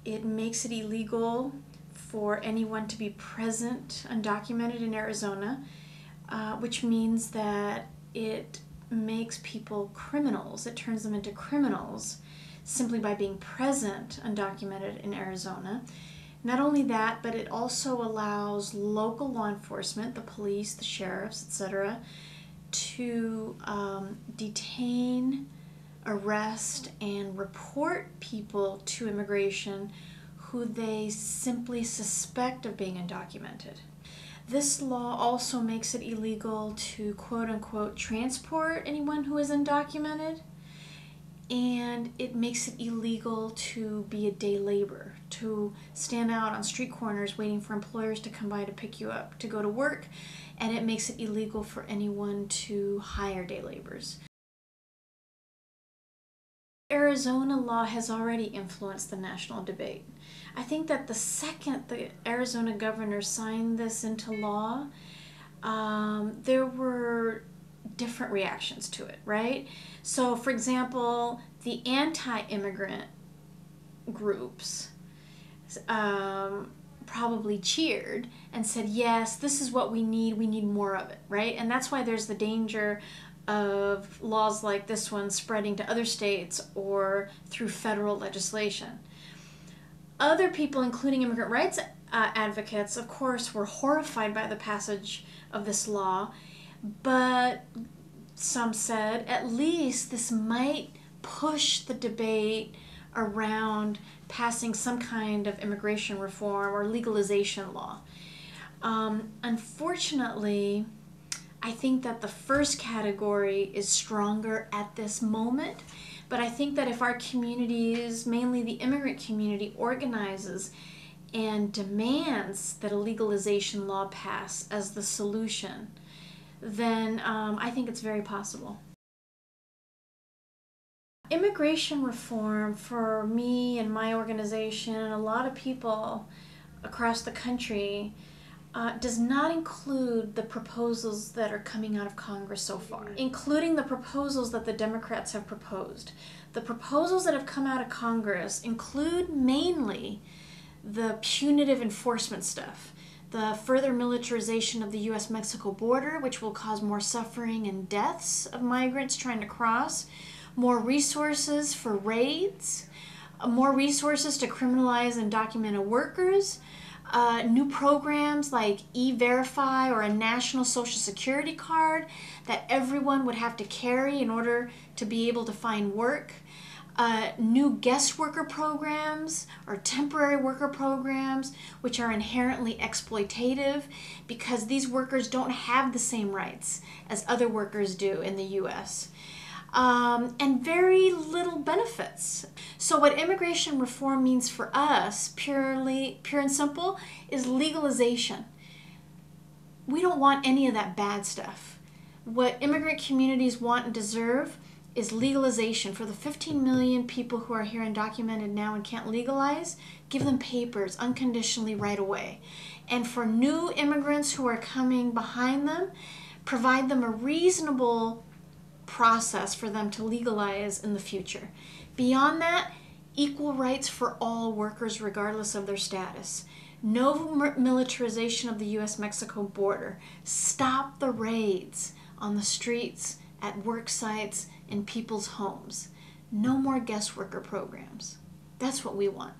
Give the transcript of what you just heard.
It makes it illegal for anyone to be present undocumented in Arizona, which means that it makes people criminals. It turns them into criminals simply by being present undocumented in Arizona. Not only that, but it also allows local law enforcement, the police, the sheriffs, etc., to detain, arrest, and report people to immigration who they simply suspect of being undocumented. This law also makes it illegal to quote-unquote transport anyone who is undocumented, and it makes it illegal to be a day laborer, to stand out on street corners waiting for employers to come by to pick you up to go to work, and it makes it illegal for anyone to hire day laborers. Arizona law has already influenced the national debate. I think that the second the Arizona governor signed this into law, there were different reactions to it, right? So, for example, the anti-immigrant groups probably cheered and said, yes, this is what we need more of it, right? And that's why there's the danger of laws like this one spreading to other states or through federal legislation. Other people, including immigrant rights advocates, of course, were horrified by the passage of this law, but some said at least this might push the debate around passing some kind of immigration reform or legalization law. Unfortunately, I think that the first category is stronger at this moment, but I think that if our communities, mainly the immigrant community, organizes and demands that a legalization law pass as the solution, then I think it's very possible. Immigration reform for me and my organization and a lot of people across the country does not include the proposals that are coming out of Congress so far, including the proposals that the Democrats have proposed. The proposals that have come out of Congress include mainly the punitive enforcement stuff, the further militarization of the U.S.-Mexico border, which will cause more suffering and deaths of migrants trying to cross, more resources for raids, more resources to criminalize undocumented workers, new programs like E-Verify or a national social security card that everyone would have to carry in order to be able to find work, new guest worker programs or temporary worker programs which are inherently exploitative because these workers don't have the same rights as other workers do in the U.S. And very little benefits. So what immigration reform means for us, pure and simple, is legalization. We don't want any of that bad stuff. What immigrant communities want and deserve is legalization. For the 15 million people who are here undocumented now and can't legalize, give them papers unconditionally right away. And for new immigrants who are coming behind them, provide them a reasonable process for them to legalize in the future. Beyond that, equal rights for all workers regardless of their status. No militarization of the U.S.-Mexico border. Stop the raids on the streets, at work sites, in people's homes. No more guest worker programs. That's what we want.